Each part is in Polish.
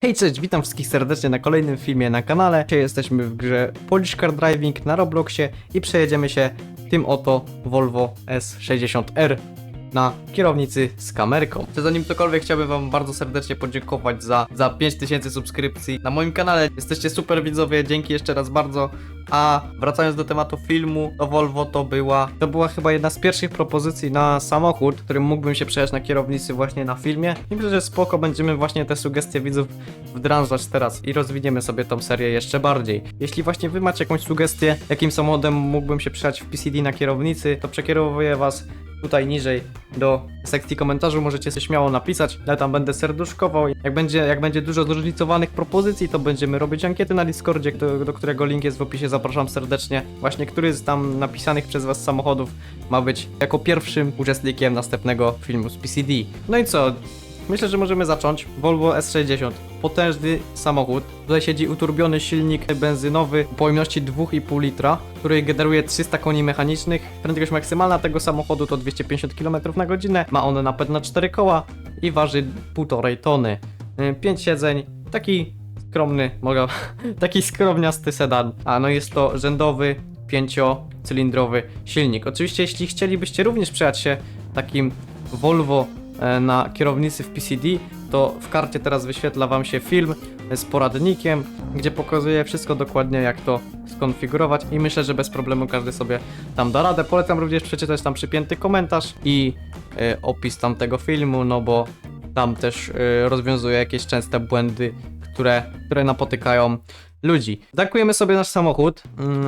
Hej, cześć, witam wszystkich serdecznie na kolejnym filmie na kanale. Dzisiaj jesteśmy w grze Polish Car Driving na Robloxie i przejedziemy się tym oto Volvo S60R na kierownicy z kamerką. Zanim cokolwiek chciałbym wam bardzo serdecznie podziękować za 5000 subskrypcji na moim kanale. Jesteście super widzowie, dzięki jeszcze raz bardzo. A wracając do tematu filmu, to Volvo to była chyba jedna z pierwszych propozycji na samochód, którym mógłbym się przejechać na kierownicy właśnie na filmie. I myślę, że spoko, będziemy właśnie te sugestie widzów wdrażać teraz i rozwiniemy sobie tą serię jeszcze bardziej. Jeśli właśnie wy macie jakąś sugestię, jakim samochodem mógłbym się przejechać w PCD na kierownicy, to przekierowuję was tutaj niżej do sekcji komentarzy, możecie się śmiało napisać, ja tam będę serduszkował. Jak będzie dużo zróżnicowanych propozycji, to będziemy robić ankiety na Discordzie, do którego link jest w opisie, zapraszam serdecznie. Właśnie który z tam napisanych przez was samochodów ma być jako pierwszym uczestnikiem następnego filmu z PCD. No i co? Myślę, że możemy zacząć. Volvo S60. Potężny samochód. Tutaj siedzi uturbiony silnik benzynowy o pojemności 2,5 litra, który generuje 300 koni mechanicznych. Prędkość maksymalna tego samochodu to 250 km na godzinę. Ma on napęd na 4 koła i waży 1,5 tony. 5 siedzeń. Taki skromny, taki skromniasty sedan. A no jest to rzędowy, 5-cylindrowy silnik. Oczywiście jeśli chcielibyście również przejechać się takim Volvo na kierownicy w PCD, to w karcie teraz wyświetla wam się film z poradnikiem, gdzie pokazuje wszystko dokładnie, jak to skonfigurować i myślę, że bez problemu każdy sobie tam da radę. Polecam również przeczytać tam przypięty komentarz i opis tamtego filmu, no bo tam też rozwiązuje jakieś częste błędy, które napotykają ludzi. Tankujemy sobie nasz samochód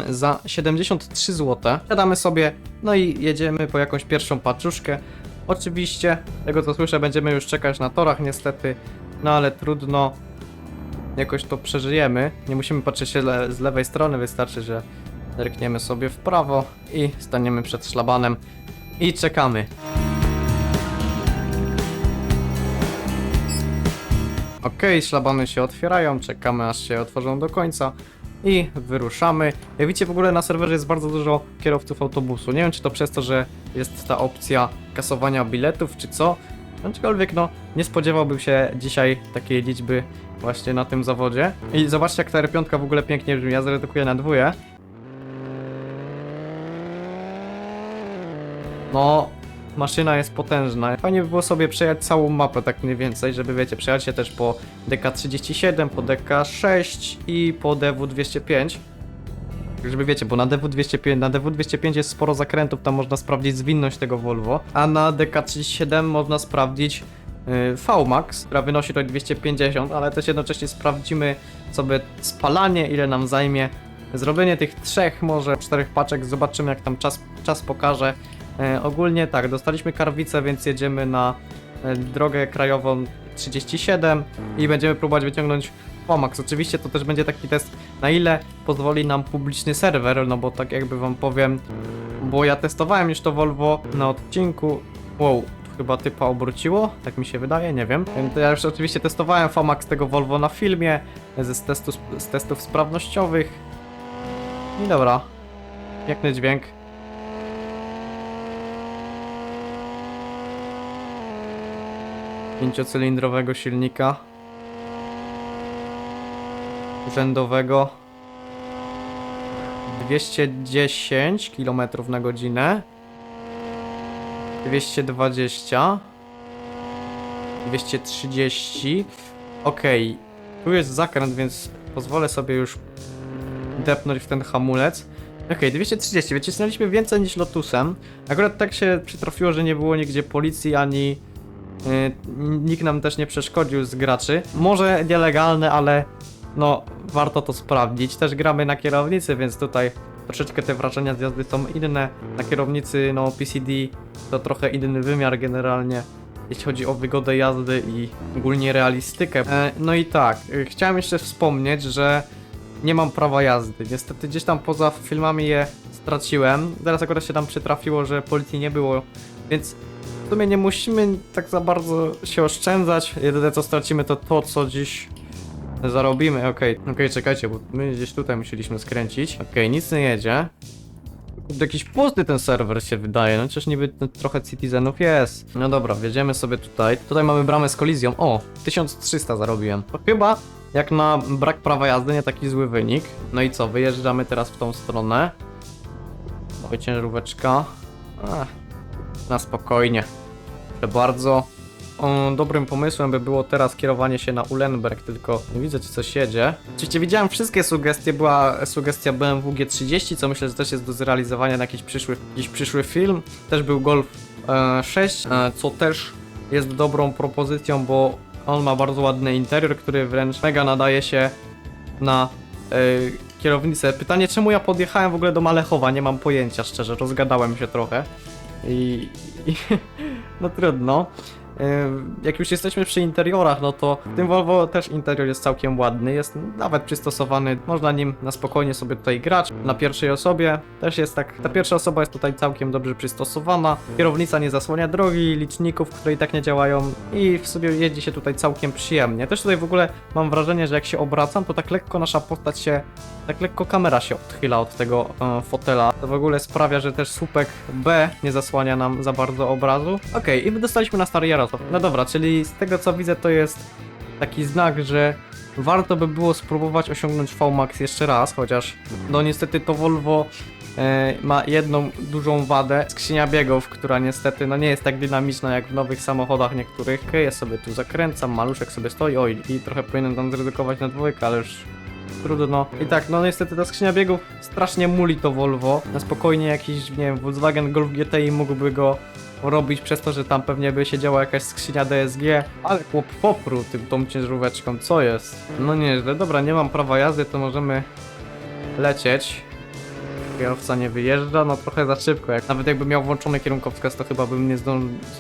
za 73 zł. Siadamy sobie, no i jedziemy po jakąś pierwszą paczuszkę. Oczywiście, tego co słyszę, będziemy już czekać na torach niestety, no ale trudno, jakoś to przeżyjemy. Nie musimy patrzeć się z lewej strony, wystarczy, że zerkniemy sobie w prawo i staniemy przed szlabanem i czekamy. Okej, szlabany się otwierają, czekamy aż się otworzą do końca i wyruszamy. Jak widzicie, w ogóle na serwerze jest bardzo dużo kierowców autobusu. Nie wiem, czy to przez to, że jest ta opcja kasowania biletów, czy co. Aczkolwiek, no, nie spodziewałbym się dzisiaj takiej liczby właśnie na tym zawodzie. I zobaczcie, jak ta R5 w ogóle pięknie brzmi. Ja zredukuję na 2. No, maszyna jest potężna. Fajnie by było sobie przejechać całą mapę, tak mniej więcej, żeby, wiecie, przejechać się też po DK37, po DK6 i po DW205. Żeby, wiecie, bo na DW205 jest sporo zakrętów, tam można sprawdzić zwinność tego Volvo, a na DK37 można sprawdzić VMAX, która wynosi to 250, ale też jednocześnie sprawdzimy sobie spalanie, ile nam zajmie zrobienie tych 3, może 4 paczek, zobaczymy jak tam czas pokaże. Ogólnie tak, dostaliśmy karwicę, więc jedziemy na drogę krajową 37 i będziemy próbować wyciągnąć VMAX. Oczywiście to też będzie taki test, na ile pozwoli nam publiczny serwer, no bo tak jakby wam powiem, bo ja testowałem już to Volvo na odcinku. Wow, chyba typa obróciło, tak mi się wydaje, nie wiem. Ja już oczywiście testowałem VMAX tego Volvo na filmie, z testów sprawnościowych. I dobra, piękny dźwięk. Pięciocylindrowego silnika rzędowego, 210 km na godzinę, 220, 230. Okej, tu jest zakręt, więc pozwolę sobie już depnąć w ten hamulec. Okej, 230, wycisnęliśmy więcej niż Lotusem. Akurat tak się przytrafiło, że nie było nigdzie policji ani nikt nam też nie przeszkodził z graczy. Może nielegalne, ale no warto to sprawdzić. Też gramy na kierownicy, więc tutaj troszeczkę te wrażenia z jazdy są inne. Na kierownicy, no PCD to trochę inny wymiar generalnie, jeśli chodzi o wygodę jazdy i ogólnie realistykę. No i tak, chciałem jeszcze wspomnieć, że nie mam prawa jazdy. Niestety gdzieś tam poza filmami je straciłem. Teraz akurat się tam przytrafiło, że policji nie było, więc w sumie nie musimy tak za bardzo się oszczędzać. Jedyne co stracimy to to, co dziś zarobimy. Okej, czekajcie, bo my gdzieś tutaj musieliśmy skręcić. Okej, nic nie jedzie. Jakiś pusty ten serwer się wydaje, no chociaż niby trochę citizenów jest. No dobra, wjedziemy sobie tutaj. Tutaj mamy bramę z kolizją. O, 1300 zarobiłem. To chyba jak na brak prawa jazdy nie taki zły wynik. No i co, wyjeżdżamy teraz w tą stronę. Oj, ciężaróweczka. Na spokojnie. Proszę bardzo. Dobrym pomysłem by było teraz kierowanie się na Ulenberg, tylko nie widzę, czy coś jedzie. Oczywiście widziałem wszystkie sugestie, była sugestia BMW G30, co myślę, że też jest do zrealizowania na jakiś przyszły film. Też był Golf 6, co też jest dobrą propozycją, bo on ma bardzo ładny interior, który wręcz mega nadaje się na kierownicę. Pytanie, czemu ja podjechałem w ogóle do Malechowa, nie mam pojęcia, szczerze, rozgadałem się trochę. No trudno. Jak już jesteśmy przy interiorach, no to w tym Volvo też interior jest całkiem ładny, jest nawet przystosowany, można nim na spokojnie sobie tutaj grać. Na pierwszej osobie też jest tak, ta pierwsza osoba jest tutaj całkiem dobrze przystosowana, kierownica nie zasłania drogi, liczników, które i tak nie działają i w sobie jeździ się tutaj całkiem przyjemnie. Też tutaj w ogóle mam wrażenie, że jak się obracam, to tak lekko nasza postać się, tak lekko kamera się odchyla od tego fotela. To w ogóle sprawia, że też słupek B nie zasłania nam za bardzo obrazu. Okej, i dostaliśmy na stary Jarosław. No dobra, czyli z tego co widzę, to jest taki znak, że warto by było spróbować osiągnąć VMAX jeszcze raz, chociaż no niestety to Volvo ma jedną dużą wadę, skrzynia biegów, która niestety no nie jest tak dynamiczna jak w nowych samochodach niektórych. Ja sobie tu zakręcam, maluszek sobie stoi, oj, i trochę powinienem tam zryzykować na dwójkę, ale już trudno. I tak, no niestety ta skrzynia biegów strasznie muli to Volvo. Na spokojnie jakiś, nie wiem, Volkswagen Golf GTI mógłby go robić przez to, że tam pewnie by siedziała jakaś skrzynia DSG, ale chłop popruł tą ciężaróweczką, co jest? No nieźle, dobra, nie mam prawa jazdy, to możemy lecieć. Kierowca nie wyjeżdża, no trochę za szybko, nawet jakby miał włączony kierunkowskaz, to chyba bym nie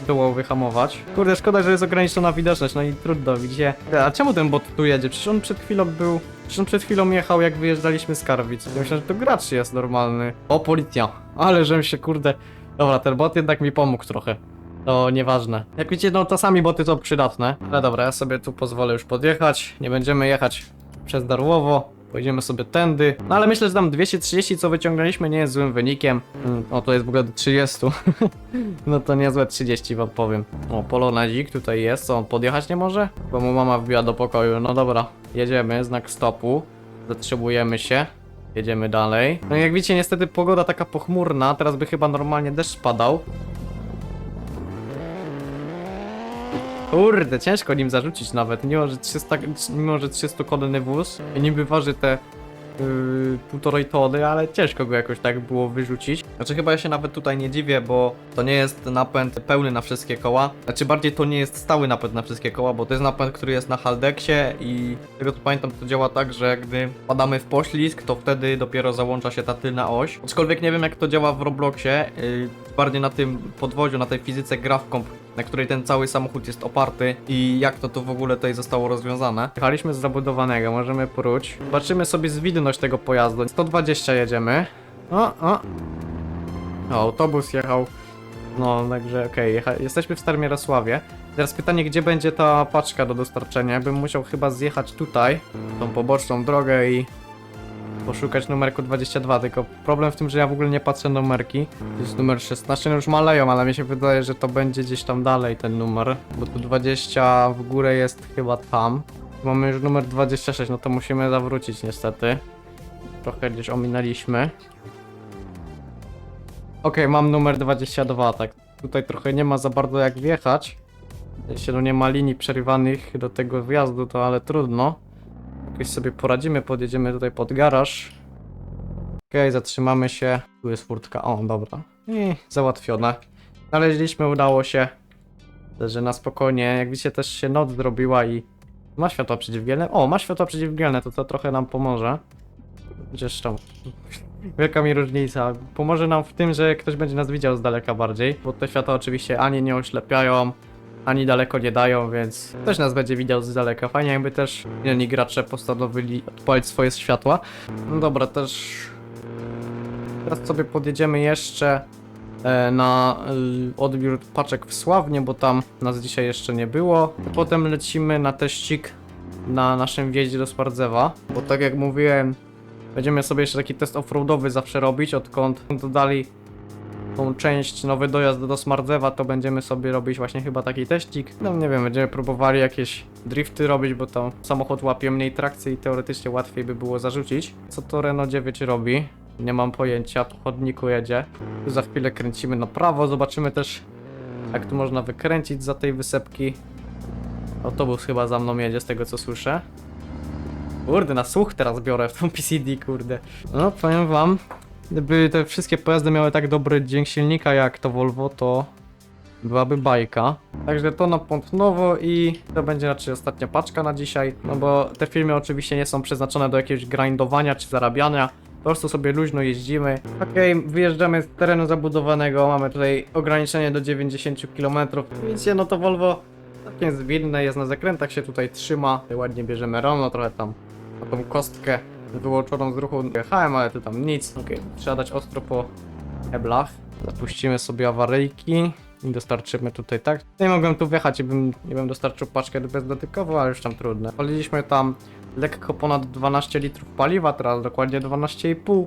zdołał wyhamować. Kurde, szkoda, że jest ograniczona widoczność, no i trudno, widzicie? A czemu ten bot tu jedzie? Przecież on przed chwilą jechał, jak wyjeżdżaliśmy z Karwic. Ja myślę, że to gracz jest normalny. O, policja, ale żem się, kurde... Dobra, ten bot jednak mi pomógł trochę. To nieważne. Jak widzicie, no czasami boty są przydatne. Ale dobra, ja sobie tu pozwolę już podjechać. Nie będziemy jechać przez Darłowo. Pojedziemy sobie tędy. No ale myślę, że tam 230, co wyciągnęliśmy, nie jest złym wynikiem. O, to jest w ogóle do 30. No to niezłe 30, wam powiem. O, Polonezik tutaj jest. Co, on podjechać nie może? Bo mu mama wbiła do pokoju. No dobra, jedziemy. Znak stopu. Zatrzymujemy się. Jedziemy dalej. No i jak widzicie, niestety pogoda taka pochmurna. Teraz by chyba normalnie deszcz padał. Kurde, ciężko nim zarzucić nawet. Mimo, że 300-konny wóz i niby waży te 1,5 tony, ale ciężko go jakoś tak było wyrzucić. Znaczy chyba ja się nawet tutaj nie dziwię, bo to nie jest napęd pełny na wszystkie koła. Znaczy bardziej to nie jest stały napęd na wszystkie koła, bo to jest napęd, który jest na Haldexie i z tego co pamiętam, to działa tak, że gdy padamy w poślizg, to wtedy dopiero załącza się ta tylna oś. Aczkolwiek nie wiem, jak to działa w Robloxie, bardziej na tym podwoziu, na tej fizyce Grafcomp, na której ten cały samochód jest oparty i jak to tu w ogóle tutaj zostało rozwiązane. Jechaliśmy z zabudowanego, możemy próć. Zobaczymy sobie zwinność tego pojazdu. 120 jedziemy. O, autobus jechał. No, także okej, jesteśmy w Starym Jarosławie. Teraz pytanie, gdzie będzie ta paczka do dostarczenia? Ja bym musiał chyba zjechać tutaj, tą poboczną drogę i poszukać numerku 22, tylko problem w tym, że ja w ogóle nie patrzę numerki. To jest numer 16, no już maleją, ale mi się wydaje, że to będzie gdzieś tam dalej ten numer, bo tu 20 w górę jest chyba tam. Mamy już numer 26, no to musimy zawrócić niestety. Trochę gdzieś ominęliśmy. Okej, mam numer 22, tak. Tutaj trochę nie ma za bardzo jak wjechać. Jeśli no nie ma linii przerywanych do tego wjazdu, to ale trudno. Jakoś sobie poradzimy, podjedziemy tutaj pod garaż. Okej, zatrzymamy się. Tu jest furtka, o dobra. I załatwione. Znaleźliśmy, udało się. Że na spokojnie, jak widzicie też się noc zrobiła i ma światła przeciwdzielne. O, ma światła przeciwdzielne, to trochę nam pomoże. Chociaż tam wielka mi różnica. Pomoże nam w tym, że ktoś będzie nas widział z daleka bardziej, bo te światła oczywiście ani nie oślepiają, ani daleko nie dają, więc ktoś nas będzie widział z daleka. Fajnie jakby też inni gracze postanowili odpalić swoje światła. No dobra, też teraz sobie podjedziemy jeszcze na odbiór paczek w Sławnie, bo tam nas dzisiaj jeszcze nie było. Potem lecimy na teścik na naszym wjeździe do Spardzewa, bo tak jak mówiłem, Będziemy sobie jeszcze taki test offroadowy zawsze robić, odkąd dodali tą część, nowy dojazd do Smardzewa, to będziemy sobie robić właśnie chyba taki teścik. No nie wiem, będziemy próbowali jakieś drifty robić, bo tam samochód łapie mniej trakcji i teoretycznie łatwiej by było zarzucić. Co to Renault 9 robi? Nie mam pojęcia, po chodniku jedzie. Tu za chwilę kręcimy na prawo, zobaczymy też jak tu można wykręcić za tej wysepki. Autobus chyba za mną jedzie z tego co słyszę. Kurde, na słuch teraz biorę w tą PCD, kurde. No, powiem wam, gdyby te wszystkie pojazdy miały tak dobry dźwięk silnika jak to Volvo, to byłaby bajka. Także to na Pątnowo i to będzie raczej ostatnia paczka na dzisiaj. No bo te filmy oczywiście nie są przeznaczone do jakiegoś grindowania czy zarabiania. Po prostu sobie luźno jeździmy. Okej, wyjeżdżamy z terenu zabudowanego, mamy tutaj ograniczenie do 90 km. Widzicie, no to Volvo całkiem zwinne, jest na zakrętach, się tutaj trzyma. Tutaj ładnie bierzemy rolno, trochę tam na tą kostkę wyłączoną z ruchu jechałem, ale tu tam nic. Okej, trzeba dać ostro po heblach. Zapuścimy sobie awaryjki i dostarczymy tutaj, tak? Nie mogłem tu wjechać i nie bym dostarczył paczkę bezdotykową, ale już tam trudne. Paliliśmy tam lekko ponad 12 litrów paliwa, teraz dokładnie 12,5.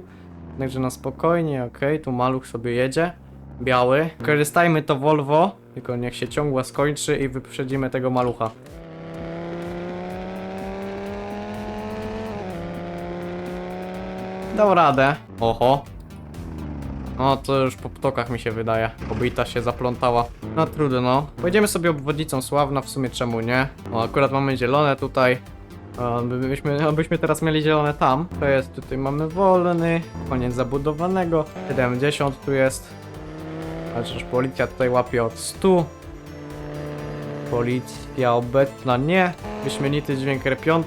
Także na spokojnie, okej, tu maluch sobie jedzie. Biały. Korzystajmy to Volvo, tylko niech się ciągła skończy i wyprzedzimy tego malucha. Dał radę. Oho. No to już po ptokach mi się wydaje. Kobita się zaplątała. No trudno. Pojedziemy sobie obwodnicą Sławna, w sumie czemu nie? O, akurat mamy zielone tutaj. Byśmy teraz mieli zielone tam. To jest, tutaj mamy wolny. Koniec zabudowanego. 70 tu jest. Chociaż policja tutaj łapie od 100. Policja obecna nie. Wyśmienity dźwięk R5.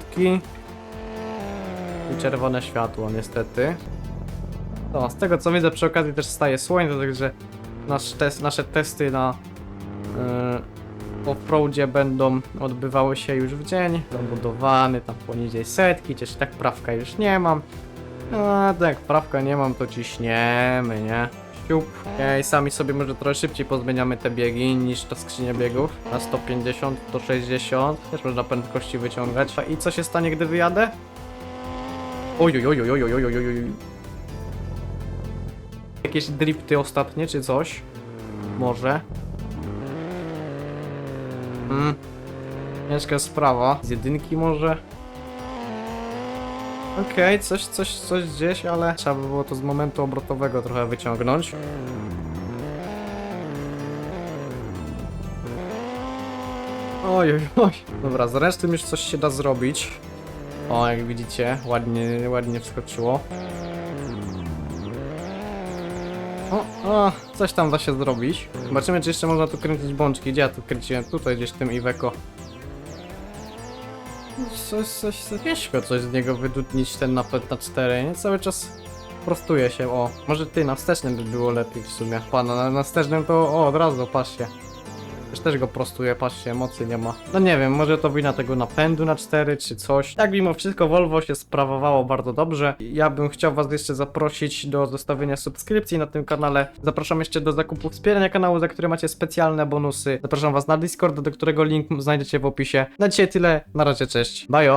I czerwone światło niestety. No, z tego co widzę przy okazji też staje słońce, także nasze testy na offroadzie będą odbywały się już w dzień. Zabudowany tam poniżej setki, chociaż tak prawka już nie mam. A tak jak prawka nie mam, to ciśniemy, nie? Siup. I sami sobie może trochę szybciej pozmieniamy te biegi niż ta skrzynia biegów. Na 150, 160. Też można prędkości wyciągać. I co się stanie, gdy wyjadę? Oj. Jakieś drifty ostatnie, czy coś? Może? Ciężka sprawa. Z jedynki może? Okej, coś gdzieś, ale trzeba by było to z momentu obrotowego trochę wyciągnąć. Oj. Dobra, z resztym już coś się da zrobić. O, jak widzicie, ładnie wskoczyło. O, coś tam da się zrobić. Zobaczymy, czy jeszcze można tu kręcić bączki. Gdzie ja tu kręciłem? Tutaj gdzieś tym Iveco. Coś ciężko coś z niego wydudnić, ten napęd na 4, nie? Cały czas prostuje się, o. Może ty, na wstecznym by było lepiej w sumie. Pana, na wstecznym to, o, od razu, patrzcie. Też go prostuje, patrzcie, mocy nie ma. No nie wiem, może to wina tego napędu na 4 czy coś. Tak, mimo wszystko Volvo się sprawowało bardzo dobrze. Ja bym chciał was jeszcze zaprosić do zostawienia subskrypcji na tym kanale. Zapraszam jeszcze do zakupu wspierania kanału, za które macie specjalne bonusy. Zapraszam was na Discord, do którego link znajdziecie w opisie. Na dzisiaj tyle, na razie, cześć, bajo!